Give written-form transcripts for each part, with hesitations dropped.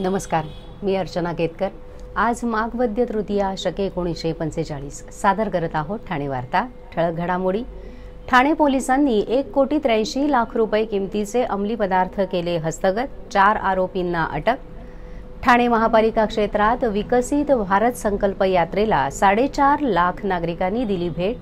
नमस्कार, मी अर्चना केतकर। आज माघ वद्य तृतीया शके 1945 सादर करत आहोत ठाणे वार्ता। ठळक घडामोडी। ठाणे पोलिसांनी 1,83,00,000 रुपये किमतीचे अंमली पदार्थ केले हस्तगत, 4 आरोपींना अटक। ठाणे महापालिका क्षेत्रात विकसित भारत संकल्प यात्रेला 4.5 लाख नागरिकांनी दिली भेट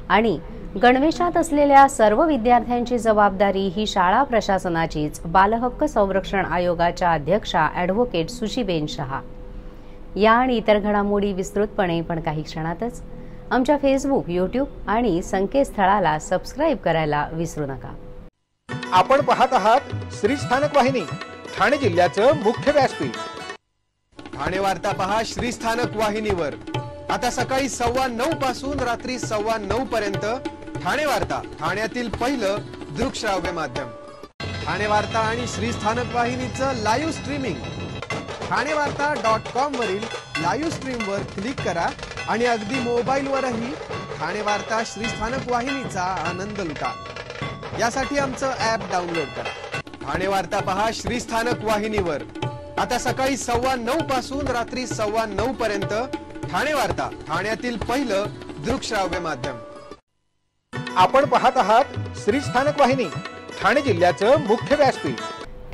आणि गणवेशात असलेल्या सर्व विद्यार्थ्यांची जबाबदारी ही शाळा प्रशासनाचीच, बालहक्क संरक्षण आयोगाच्या अध्यक्षा ॲडव्होकेट सुशीबेन शहा। या आणि इतर घडामोडी विस्तृतपणे पण काही क्षणातच आमच्या फेसबुक, यूट्यूब आणि संकेतस्थळाला सबस्क्राइब करायला विसरू नका। आपण पाहत आहात श्री स्थानक वाहिनी, ठाणे जिल्ह्याचं मुख्य व्यासपीठ। ठाणे वार्ता पहा श्री स्थानक वाहिनीवर। आता सकाळी 9:15 पासून रात्री 9:15 पर्यंत ठाणे वार्ता, ठाण्यातील पहिलं दृकश्राव्य माध्यम। ठाणे वार्ता आणि श्री स्थानक वाहिनीचं लाईव्ह स्ट्रीमिंग ठाणेवार्ता.com वरील लाईव्ह स्ट्रीमवर क्लिक करा आणि अगदी मोबाईलवरही ठाणे वार्ता श्री स्थानक वाहिनीचा आनंद लुटा। यासाठी आमचं ॲप डाउनलोड करा। ठाणे वार्ता पहा श्री स्थानक वाहिनीवर। आता सकाळी 9:15 पासून रात्री 9:15 पर्यंत ठाणे वार्ता, ठाण्यातील पहिलं दृकश्राव्य माध्यम। आपण पाहत आहात श्री स्थानक वाहिनी, ठाणे जिल्ह्याचं मुख्य व्यासपीठ।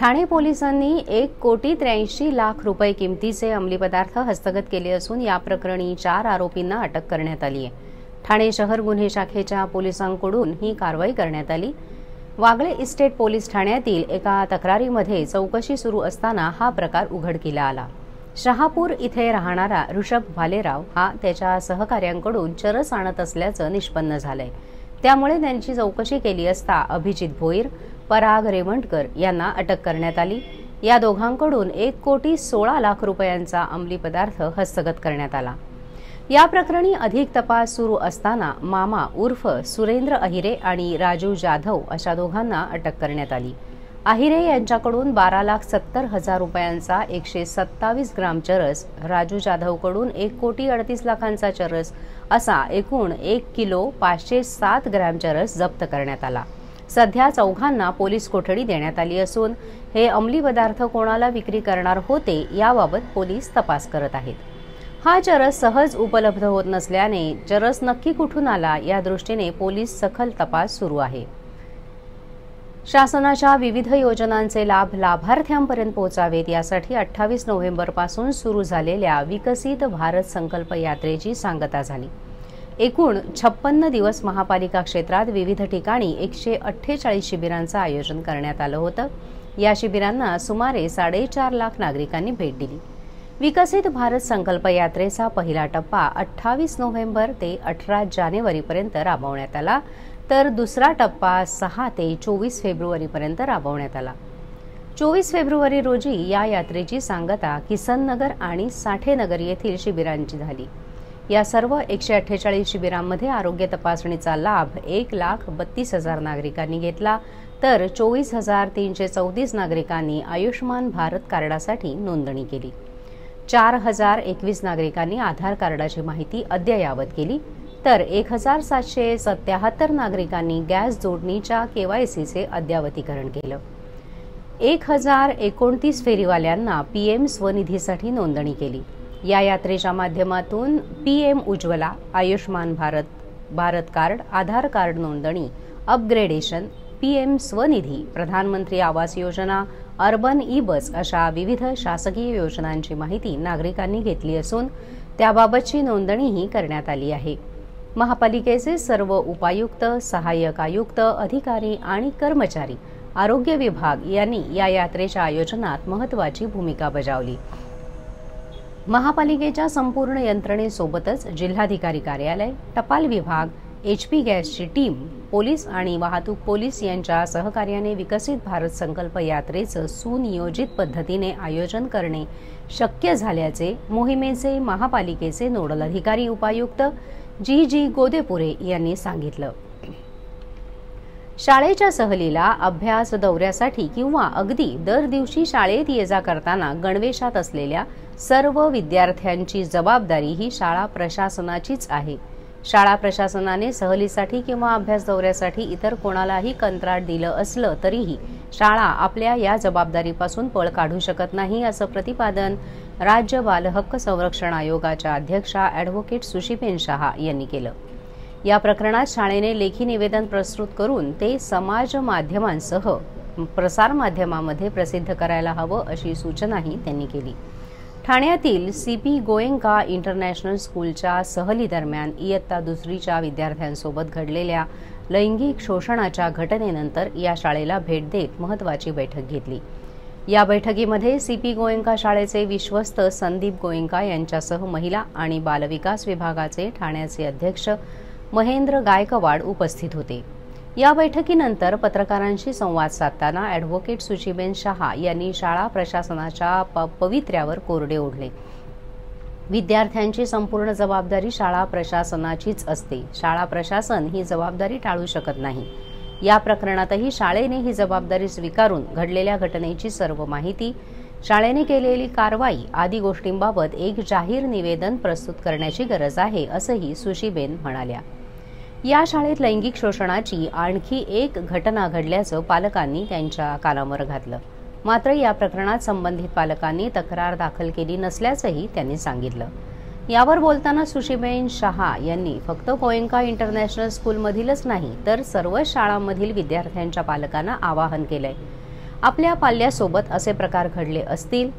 ठाणे पोलिसांनी 1,83,00,000 रुपये किमतीचे अंमली पदार्थ हस्तगत केले असून या प्रकरणी 4 आरोपींना अटक करण्यात आली आहे। ठाणे शहर गुन्हे शाखेच्या पोलिसांकडून ही कारवाई करण्यात आली। वागळे इस्टेट पोलीस ठाण्यातील एका तक्रारीमध्ये चौकशी सुरू असताना हा प्रकार उघडकीला आला। शहापूर इथे राहणारा ऋषभ भालेराव हा त्याच्या सहकाऱ्यांकडून चरस आणत असल्याचं निष्पन्न झालंय। त्यामुळे त्यांची चौकशी केली असता अभिजित भोईर, पराग रेवंडकर यांना अटक करण्यात आली। या दोघांकडून 1,16,00,000 रुपयांचा अंमली पदार्थ हस्तगत करण्यात आला। या प्रकरणी अधिक तपास सुरू असताना मामा उर्फ सुरेंद्र अहिरे आणि राजू जाधव अशा दोघांना अटक करण्यात आली। अहिरे यांच्याकडून 12,70,000 रुपयांचा 127 ग्राम चरस, राजू जाधवकडून 1,38,00,000चा चरस असा एकूण 1 किलो 507 ग्रॅम चरस जप्त करण्यात आला। सध्या चौघांना पोलीस कोठडी देण्यात आली असून हे अंमली पदार्थ कोणाला विक्री करणार होते याबाबत पोलीस तपास करत आहेत। हा चरस सहज उपलब्ध होत नसल्याने चरस नक्की कुठून आला या दृष्टीने पोलीस सखोल तपास सुरू आहे। शासनाच्या विविध योजनांचे लाभ लाभार्थ्यांपर्यंत पोहोचावेत यासाठी 28 नोव्हेंबर पासून सुरू झालेल्या विकसित भारत संकल्प यात्रेची सांगता झाली। एकूण 56 दिवस महापालिका क्षेत्रात विविध ठिकाणी 148 शिबिरांचं आयोजन करण्यात आलं होतं। या शिबिरांना सुमारे 4.5 लाख नागरिकांनी भेट दिली। विकसित भारत संकल्प यात्रेचा पहिला टप्पा 28 नोव्हेंबर ते 18 जानेवारीपर्यंत राबवण्यात आला, तर दुसरा टप्पा 6 ते 24 फेब्रुवारीपर्यंत राबवण्यात आला। 24 फेब्रुवारी रोजी या यात्रेची सांगता किसननगर आणि साठेनगर येथील शिबिरांची झाली। या सर्व 148 शिबिरांमध्ये आरोग्य तपासणीचा लाभ 1,32,000 नागरिकांनी घेतला, तर 24,334 नागरिकांनी आयुष्मान भारत कार्डासाठी नोंदणी केली। 4,021 नागरिकांनी आधार कार्डाची माहिती अद्ययावत केली, तर 1,777 नागरिकांनी गॅस जोडणीच्या KYCचे अद्ययावतीकरण केलं। 1,029 फेरीवाल्यांना PM स्वनिधीसाठी नोंदणी केली। या यात्रेच्या माध्यमातून PM उज्ज्वला, आयुष्मान भारत कार्ड, आधार कार्ड नोंदणी, अपग्रेडेशन, PM स्वनिधी, प्रधानमंत्री आवास योजना, अर्बन ई-बस अशा विविध शासकीय योजनांची माहिती नागरिकांनी घेतली असून त्याबाबतची नोंदणीही करण्यात आली आहे। महापालिकेचे सर्व उपायुक्त, सहाय्यक आयुक्त, अधिकारी आणि कर्मचारी, आरोग्य विभाग यांनी या यात्रेच्या आयोजनात महत्त्वाची भूमिका बजावली। महापालिकेच्या संपूर्ण यंत्रणेसोबतच जिल्हाधिकारी कार्यालय, टपाल विभाग, HP गॅसची टीम, पोलीस आणि वाहतूक पोलीस यांच्या सहकार्याने विकसित भारत संकल्प यात्रेचं सुनियोजित पद्धतीने आयोजन करणे शक्य झाल्याचे मोहिमेचे महापालिकेचे नोडल अधिकारी उपायुक्त जी गोदेपुरे यांनी सांगितलं। शाळेच्या सहलीला, अभ्यास दौऱ्यासाठी किंवा अगदी दर दिवशी शाळेत ये-जा करताना गणवेशात असलेल्या सर्व विद्यार्थ्यांची जबाबदारी ही शाळा प्रशासनाचीच आहे। शाळा प्रशासनाने सहलीसाठी किंवा अभ्यास दौऱ्यासाठी इतर कोणालाही कंत्राट दिलं असलं तरीही शाळा आपल्या या जबाबदारीपासून पळ काढू शकत नाही, असं प्रतिपादन राज्य बालहक्क संरक्षण आयोगाच्या अध्यक्षा ॲडव्होकेट सुशीबेन शहा यांनी केलं. या प्रकरणात शाळेने लेखी निवेदन प्रस्तुत करून ते समाज माध्यमांसह प्रसार माध्यमांमध्ये प्रसिद्ध करायला हवं, अशी सूचनाही त्यांनी केली. ठाण्यातील CP गोएंका इंटरनॅशनल स्कूलच्या सहलीदरम्यान इयत्ता दुसरीच्या विद्यार्थ्यांसोबत घडलेल्या लैंगिक शोषणाच्या घटनेनंतर या शाळेला भेट देत महत्त्वाची बैठक घेतली. या बैठकीमध्ये CP गोएंका शाळेचे विश्वस्त संदीप गोएंका यांच्यासह महिला आणि बालविकास विभागाचे ठाण्याचे अध्यक्ष महेंद्र गायकवाड उपस्थित होते. या बैठकीनंतर पत्रकारांशी संवाद साधताना ॲडव्होकेट सुशीबेन शहा यांनी शाळा प्रशासनाच्या पवित्र्यावर कोरडे ओढले. विद्यार्थ्यांची संपूर्ण जबाबदारी शाळा प्रशासनाचीच असते. शाळा प्रशासन ही जबाबदारी टाळू शकत नाही. या प्रकरणातही शाळेने ही जबाबदारी स्वीकारून घडलेल्या घटनेची सर्व माहिती, शाळेने केलेली कारवाई आदी गोष्टींबाबत एक जाहीर निवेदन प्रस्तुत करण्याची गरज आहे, असंही सुशीबेन म्हणाल्या. या शाळेत लैंगिक शोषणाची आणखी एक घटना घडल्याचं पालकांनी त्यांच्या कानावर घातलं. मात्र या प्रकरणात संबंधित पालकांनी तक्रार दाखल केली नसल्याचंही त्यांनी सांगितलं. यावर बोलताना सुशीबेन शहा यांनी फक्त गोएंका इंटरनॅशनल स्कूलमधीलच नाही तर सर्व शाळांमधील विद्यार्थ्यांच्या पालकांना आवाहन केलंय. आपल्या पाल्यासोबत असे प्रकार घडले असतील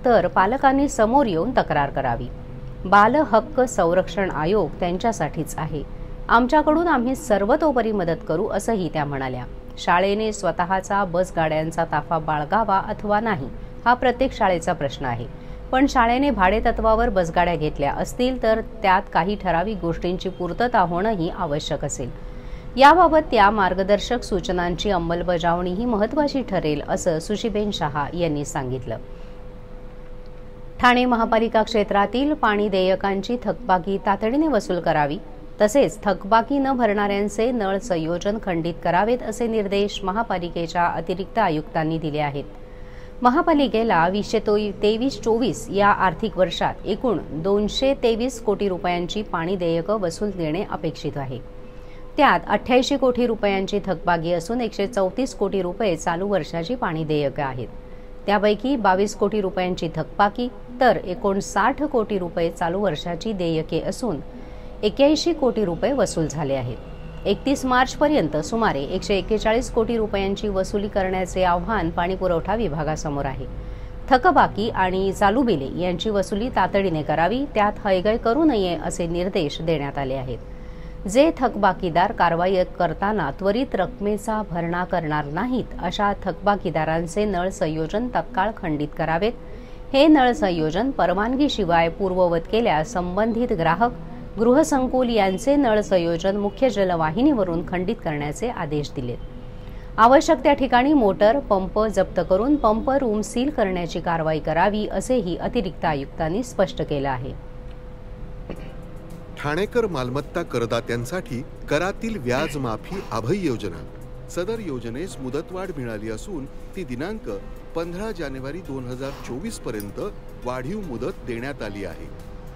तर पालकांनी समोर येऊन तक्रार करावी. बाल हक्क संरक्षण आयोग त्यांच्यासाठीच आहे. आमच्याकडून आम्ही सर्वतोपरी मदत करू, असंही त्या म्हणाल्या. शाळेने स्वतःचा बस गाड्यांचा ताफा बाळगावा अथवा नाही हा प्रत्येक शाळेचा प्रश्न आहे. पण शाळेने भाडेतत्वावर बसगाड्या घेतल्या असतील तर त्यात काही ठराविक गोष्टींची पूर्तता होणंही आवश्यक असेल. याबाबत त्या मार्गदर्शक सूचनांची अंमलबजावणी ही महत्त्वाची ठरेल, असं सुशीबेन शहा यांनी सांगितलं. ठाणे महापालिका क्षेत्रातील पाणी देयकांची थकबाकी तातडीने वसूल करावी, तसेच थकबाकी न भरणाऱ्यांचे नळ संयोजन खंडित करावेत, असे निर्देश महापालिकेच्या अतिरिक्त आयुक्तांनी दिले आहेत. महापालिकेला 2023-24 या आर्थिक वर्षात एकूण 223 कोटी रुपयांची पाणी देयकं वसूल देणे अपेक्षित आहे. त्यात 88 कोटी रुपयांची थकबाकी असून 134 कोटी रुपये चालू वर्षाची पाणी देयकं आहेत. त्यापैकी 22 कोटी रुपयांची थकबाकी तर 59 कोटी रुपये चालू वर्षाची देयके असून 81 कोटी रुपये वसूल झाले आहेत. 31 मार्चपर्यंत सुमारे 141 कोटी रुपयांची वसुली करण्याचे आव्हान पाणीपुरवठा विभागासमोर आहे. थकबाकी आणि चालू बिले यांची वसुली तातडीने करावी, त्यात हयगय करू नये असे निर्देश देण्यात आले आहेत. जे थकबाकीदार कारवाई करताना त्वरित रकमेचा भरणा करणार नाहीत अशा थकबाकीदारांचे नळ संयोजन तत्काळ खंडित करावेत. हे नळ संयोजन परवानगीशिवाय पूर्ववत केल्यास संबंधित ग्राहक, गृहसंकुल यांचे नळ संयोजन मुख्य जलवाहिनीवरून खंडित करण्याचे आदेश दिलेत. आवश्यक त्या ठिकाणी मोटर पंप जप्त करून पंप रूम सील करण्याची कारवाई करावी, असेही अतिरिक्त आयुक्तांनी स्पष्ट केलं आहे. ठाणेकर मालमत्ता करदात्यांसाठी करातील व्याज माफी अभय योजना. सदर योजनेस मुदतवाढ मिळाली असून ती दिनांक 15 जानेवारी 2024 पर्यंत वाढीव मुदत देण्यात आली आहे.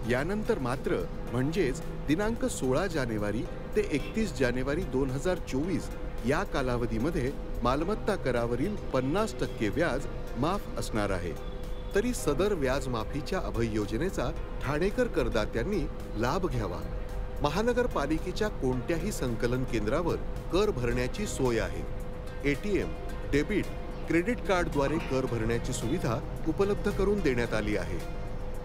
यानंतर मात्र म्हणजेच दिनांक 16 जानेवारी ते 31 जानेवारी 2024 या कालावधीमध्ये मालमत्ता करावरील 50% व्याज माफ असणार आहे. तरी सदर व्याज माफीच्या अभय योजनेचा ठाणेकर करदात्यांनी लाभ घ्यावा. महानगरपालिकेच्या कोणत्याही संकलन केंद्रावर कर भरण्याची सोय आहे. ATM, डेबिट, क्रेडिट कार्डद्वारे कर भरण्याची सुविधा उपलब्ध करून देण्यात आली आहे.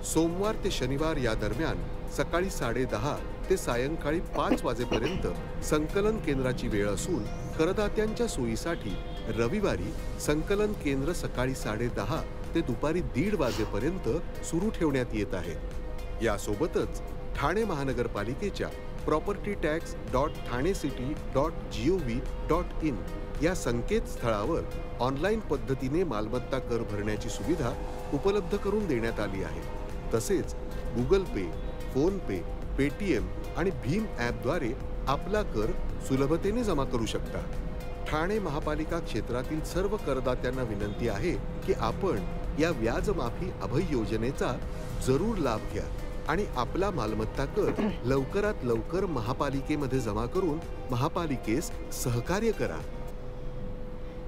सोमवार ते शनिवार या दरम्यान सकाळी 10:30 ते सायंकाळी 5 वाजेपर्यंत संकलन केंद्राची वेळ असून करदात्यांच्या सोयीसाठी रविवारी संकलन केंद्र सकाळी 10:30 ते दुपारी 1:30 वाजेपर्यंत सुरू ठेवण्यात येत आहे. यासोबतच ठाणे महानगरपालिकेच्या propertytax.thanecity.gov.in या संकेतस्थळावर ऑनलाईन पद्धतीने मालमत्ता कर भरण्याची सुविधा उपलब्ध करून देण्यात आली आहे. तसेच गुगल पे, फोन पे, पेटीएम आणि भीम ॲपद्वारे आपला कर सुलभतेने जमा करू शकता. ठाणे महापालिका क्षेत्रातील सर्व करदात्यांना विनंती आहे की आपण या व्याज माफी अभय योजनेचा जरूर लाभ घ्या आणि आपला मालमत्ता कर लवकरात लवकर महापालिकेमध्ये जमा करून महापालिकेस सहकार्य करा.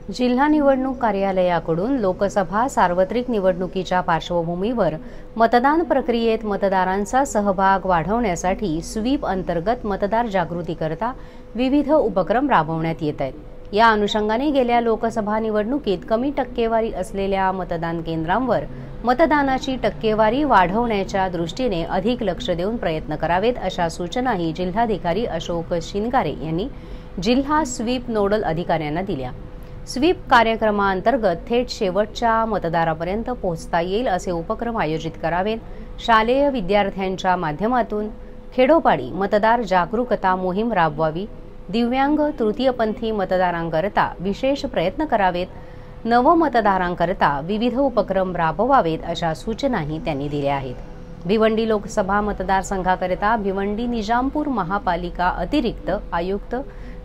जिल्हा निवडणूक कार्यालयाकडून लोकसभा सार्वत्रिक निवडणुकीच्या पार्श्वभूमीवर मतदान प्रक्रियेत मतदारांचा सहभाग वाढवण्यासाठी स्वीप अंतर्गत मतदार जागृतीकरता विविध उपक्रम राबवण्यात येत आहेत। या अनुषंगाने गेल्या लोकसभा निवडणुकीत कमी टक्केवारी असलेल्या मतदान केंद्रांवर मतदानाची टक्केवारी वाढवण्याच्या दृष्टीने अधिक लक्ष देऊन प्रयत्न करावेत, अशा सूचनाही जिल्हाधिकारी अशोक शिनगारे यांनी जिल्हा स्वीप नोडल अधिकाऱ्यांना दिल्या। स्वीप कार्यक्रमाअंतर्गत थेट शेवटच्या मतदारापर्यंत पोहोचता येईल असे उपक्रम आयोजित करावेत। शालेय विद्यार्थ्यांच्या माध्यमातून खेडोपाडी मतदार जागरूकता मोहीम राबवावी। दिव्यांग तृतीयपंथी मतदारांकरता विशेष प्रयत्न करावेत। नवमतदारांकरता विविध उपक्रम राबवावेत, अशा सूचनाही त्यांनी दिल्या आहेत। भिवंडी लोकसभा मतदारसंघाकरता भिवंडी निजामपूर महापालिका अतिरिक्त आयुक्त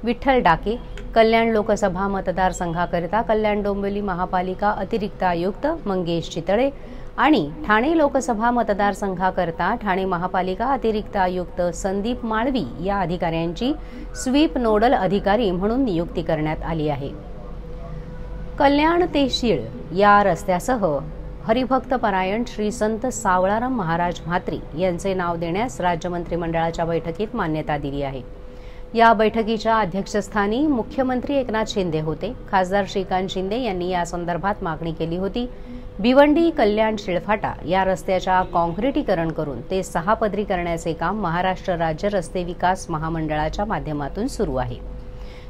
विठ्ठल डाके, कल्याण लोकसभा मतदारसंघाकरता कल्याण डोंबिवली महापालिका अतिरिक्त आयुक्त मंगेश चितळे आणि ठाणे लोकसभा मतदारसंघाकरता ठाणे महापालिका अतिरिक्त आयुक्त संदीप माळवी या अधिकाऱ्यांची स्वीप नोडल अधिकारी म्हणून नियुक्ती करण्यात आली आहे। कल्याण ते शीळ या रस्त्यासह हरिभक्त परायण श्री संत सावळाराम महाराज म्हात्रे यांचे नाव देण्यास राज्य मंत्रिमंडळाच्या बैठकीत मान्यता दिली आहे। या बैठकीच्या अध्यक्षस्थानी मुख्यमंत्री एकनाथ शिंदे होते। खासदार श्रीकांत शिंदे यांनी या संदर्भात मागणी केली होती। भिवंडी कल्याण शिळफाटा या रस्त्याच्या काँक्रिटीकरण करून ते 6 पदरी करण्याचे काम महाराष्ट्र राज्य रस्ते विकास महामंडळाच्या माध्यमातून सुरू आहे।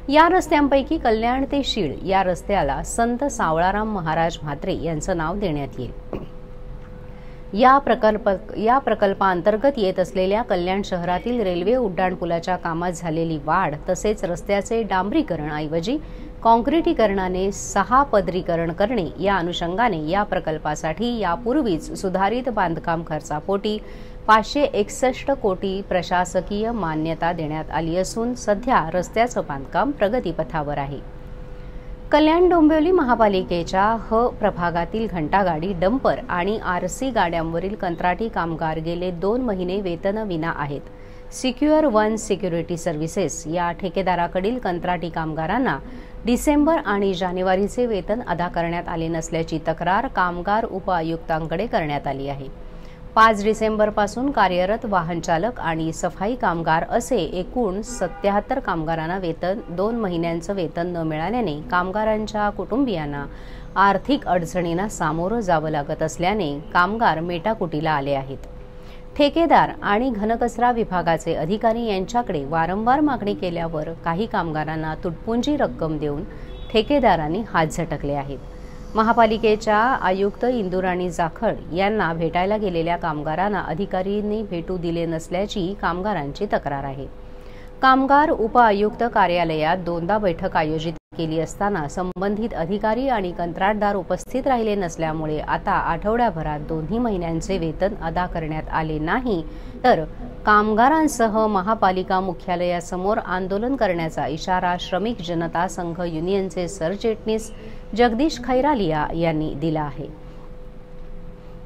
या रस्त्यांपैकी कल्याण ते शीळ या रस्त्याला संत सावळाराम महाराज म्हात्रे यांचं नाव देण्यात येईल। या प्रकल्पाअंतर्गत येत असलेल्या कल्याण शहरातील रेल्वे उड्डाणपुलाच्या कामात झालेली वाढ तसेच रस्त्याचे डांबरीकरण ऐवजी काँक्रिटीकरणाने 6 पदरीकरण करणे या अनुषंगाने या प्रकल्पासाठी यापूर्वीच सुधारित बांधकाम खर्चापोटी 561 कोटी प्रशासकीय मान्यता देण्यात आली असून सध्या रस्त्याचं बांधकाम प्रगतीपथावर आहे। कल्याण डोंबिवली महापालिकेच्या प्रभागातील घंटागाडी, डंपर आणि आरसी गाड्यांवरील कंत्राटी कामगार गेले 2 महिने वेतन विना आहेत। सिक्युअर वन सिक्युरिटी सर्व्हिसेस या ठेकेदाराकडील कंत्राटी कामगारांना डिसेंबर आणि जानेवारीचे वेतन अदा करण्यात आले नसल्याची तक्रार कामगार उपआयुक्तांकडे करण्यात आली आहे। 5 डिसेंबरपासून कार्यरत वाहन चालक आणि सफाई कामगार असे एकूण 77 कामगारांना 2 महिन्यांचं वेतन न मिळाल्याने कामगारांच्या कुटुंबियांना आर्थिक अडचणींना सामोरं जावं लागत असल्याने कामगार मेटाकुटीला आले आहेत। ठेकेदार आणि घनकचरा विभागाचे अधिकारी यांच्याकडे वारंवार मागणी केल्यावर काही कामगारांना तुटपुंजी रक्कम देऊन ठेकेदारांनी हात झटकले आहेत। महापालिकेच्या आयुक्त इंदुराणी जाखड यांना भेटायला गेलेल्या कामगारांना अधिकाऱ्यांनी भेटू दिले नसल्याची कामगारांची तक्रार आहे। कामगार उपआयुक्त कार्यालयात 2दा बैठक आयोजित केली असताना संबंधित अधिकारी आणि कंत्राटदार उपस्थित राहिले नसल्यामुळे आता आठवड्याभरात 2 महिन्यांचे वेतन अदा करण्यात आले नाही तर कामगारांसह महापालिका मुख्यालयासमोर आंदोलन करण्याचा इशारा श्रमिक जनता संघ युनियनचे सरचिटणीस जगदीश खैरालिया यांनी दिला आहे।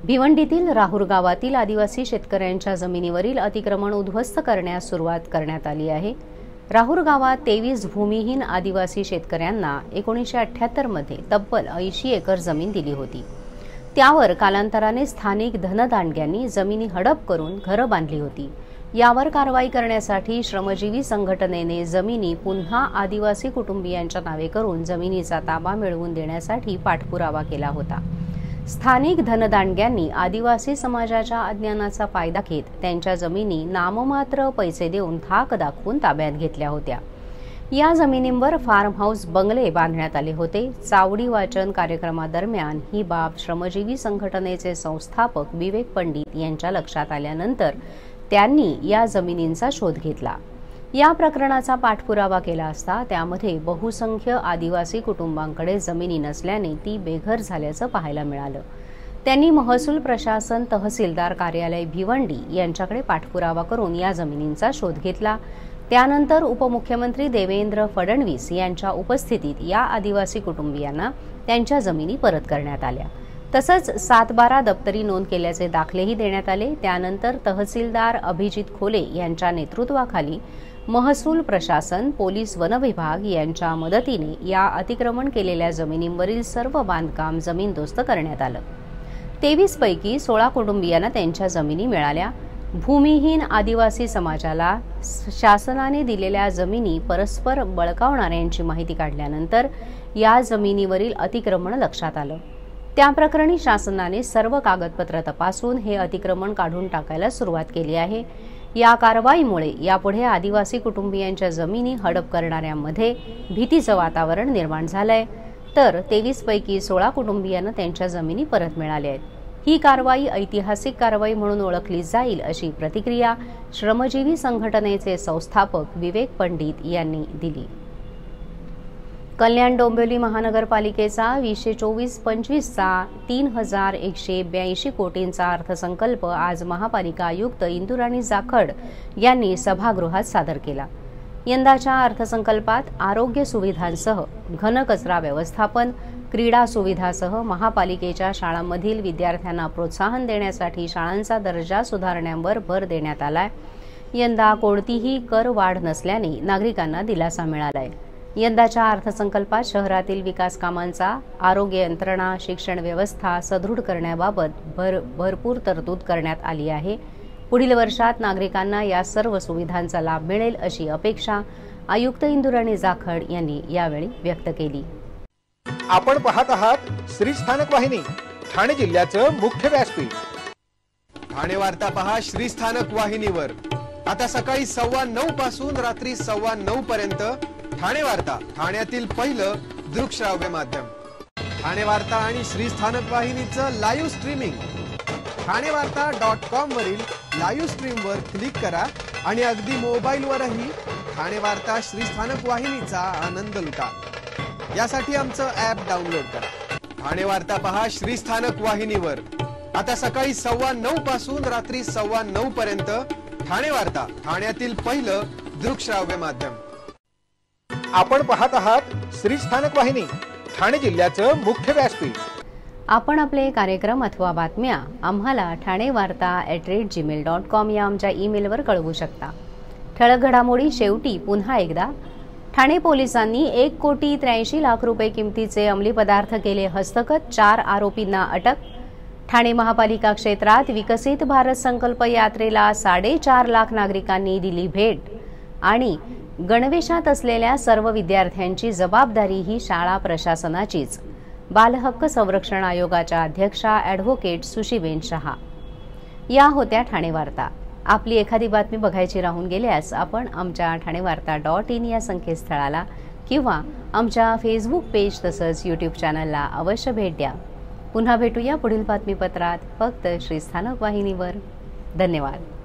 भिवंडीतील राहुर गावातील आदिवासी शेतकऱ्यांच्या जमिनीवरील अतिक्रमण उद्ध्वस्त करण्यास सुरुवात करण्यात आली आहे। राहुर गावात 23 भूमिहीन आदिवासी शेतकऱ्यांना 1978 मध्ये तब्बल 80 एकर जमीन दिली होती। त्यावर कालांतराने स्थानिक धनदांडग्यांनी जमिनी हडप करून घरं बांधली होती। यावर कारवाई करण्यासाठी श्रमजीवी संघटनेने जमिनी पुन्हा आदिवासी कुटुंबियांच्या नावे करून जमिनीचा ताबा मिळवून देण्यासाठी पाठपुरावा केला होता। स्थानिक धनदांडग्यांनी आदिवासी समाजाच्या अज्ञानाचा फायदा घेत त्यांच्या जमिनी नाममात्र पैसे देऊन धाक दाखवून ताब्यात घेतल्या होत्या। या जमिनींवर फार्म हाऊस बंगले बांधण्यात आले होते। चावडी वाचन कार्यक्रमादरम्यान ही बाब श्रमजीवी संघटनेचे संस्थापक विवेक पंडित यांच्या लक्षात आल्यानंतर त्यांनी या जमिनींचा शोध घेतला। या प्रकरणाचा पाठपुरावा केला असता त्यामध्ये बहुसंख्य आदिवासी कुटुंबांकडे जमिनी नसल्याने ती बेघर झाल्याचं पाहायला मिळालं। त्यांनी महसूल प्रशासन तहसीलदार कार्यालय भिवंडी यांच्याकडे पाठपुरावा करून या जमिनींचा शोध घेतला। त्यानंतर उपमुख्यमंत्री देवेंद्र फडणवीस यांच्या उपस्थितीत या आदिवासी कुटुंबियांना त्यांच्या जमिनी परत करण्यात आल्या। तसंच 7/12 दप्तरी नोंद केल्याचे दाखलेही देण्यात आले। त्यानंतर तहसीलदार अभिजित खोले यांच्या नेतृत्वाखाली महसूल प्रशासन, पोलीस, वन विभाग यांच्या मदतीने या अतिक्रमण केलेल्या जमिनींवरील सर्व बांधकाम जमीनदोस्त करण्यात आलं। 23 पैकी 16 कुटुंबियांना त्यांच्या जमिनी मिळाल्या। भूमिहीन आदिवासी समाजाला शासनाने दिलेल्या जमिनी परस्पर बळकावणाऱ्यांची माहिती काढल्यानंतर या जमिनीवरील अतिक्रमण लक्षात आलं। त्या प्रकरणी शासनाने सर्व कागदपत्र तपासून हे अतिक्रमण काढून टाकायला सुरुवात केली आहे। या कारवाईमुळे यापुढे आदिवासी कुटुंबियांच्या जमिनी हडप करणाऱ्यांमध्ये भीतीचं वातावरण निर्माण झालंय, तर 23 पैकी 16 कुटुंबियांना त्यांच्या जमिनी परत मिळाल्या आहेत। ही कारवाई ऐतिहासिक कारवाई म्हणून ओळखली जाईल अशी प्रतिक्रिया श्रमजीवी संघटनेचे संस्थापक विवेक पंडित यांनी दिली। कल्याण डोंबिवली महानगरपालिकेचा 2024-25चा 3182 कोटींचा अर्थसंकल्प आज महापालिका आयुक्त इंदुराणी जाखड यांनी सभागृहात सादर केला। यंदाच्या अर्थसंकल्पात आरोग्य सुविधांसह घनकचरा व्यवस्थापन, क्रीडा सुविधासह महापालिकेच्या शाळांमधील विद्यार्थ्यांना प्रोत्साहन देण्यासाठी शाळांचा दर्जा सुधारण्यावर भर देण्यात आलाय। यंदा कोणतीही कर वाढ नसल्याने नागरिकांना दिलासा मिळालाय। यंदाच्या अर्थसंकल्पात शहरातील विकास कामांचा, आरोग्य यंत्रणा, शिक्षण व्यवस्था सदृढ करण्याबाबत भरपूर तरतूद करण्यात आली आहे। पुढील वर्षात नागरिकांना या सर्व सुविधांचा लाभ मिळेल अशी अपेक्षा आयुक्त इंदुराणी जाखड यांनी यावेळी व्यक्त केली। आपण पाहत आहात श्री स्थानक वाहिनी, ठाणे जिल्ह्याचं मुख्य व्यासपीठ। ठाणे वार्ता पहा श्री स्थानक वाहिनीवर। आता सकाळी 9:15 पासून रात्री 9:15 पर्यंत ठाणे वार्ता, ठाण्यातील पहिलं दृकश्राव्य माध्यम। ठाणे वार्ता आणि श्री स्थानक वाहिनीचं लाईव्ह स्ट्रीमिंग ठाणेवार्ता.com वरील लाईव्ह स्ट्रीमवर क्लिक करा आणि अगदी मोबाईलवरही ठाणे वार्ता श्री स्थानक वाहिनीचा आनंद लुटा। यासाठी आमचं ॲप डाउनलोड करा। ठाणे वार्ता पहा श्री स्थानक वाहिनीवर। आता सकाळी 9:15 पासून रात्री 9:15 पर्यंत ठाणे वार्ता, ठाण्यातील पहिलं दृकश्राव्य माध्यम। आपण पाहत आहात श्री स्थानक वाहिनी, ठाणे जिल्ह्याचं मुख्य व्यासपीठ। आपण आपले कार्यक्रम अथवा बातम्या आम्हाला ठाणेवार्ता@gmail.com या आमच्या ईमेलवर कळवू शकता। ठळक घडामोडी शेवटी पुन्हा एकदा। ठाणे पोलिसांनी 1,83,00,000 रुपये किमतीचे अंमली पदार्थ केले हस्तगत, 4 आरोपींना अटक। ठाणे महापालिका क्षेत्रात विकसित भारत संकल्प यात्रेला 4.5 लाख नागरिकांनी दिली भेट आणि गणवेशात असलेल्या सर्व विद्यार्थ्यांची जबाबदारी ही शाळा प्रशासनाचीच। बालहक्क संरक्षण आयोगाच्या अध्यक्षा ॲडव्होकेट सुशीबेन शहा या होत्या ठाणे वार्ता। आपली एखादी बातमी बघायची राहून गेल्यास आपण आमच्या ठाणेवार्ता.in या संकेतस्थळाला किंवा आमच्या फेसबुक पेज तसंच यूट्यूब चॅनलला अवश्य भेट द्या। पुन्हा भेटूया पुढील बातमीपत्रात फक्त श्री स्थानक वाहिनीवर। धन्यवाद।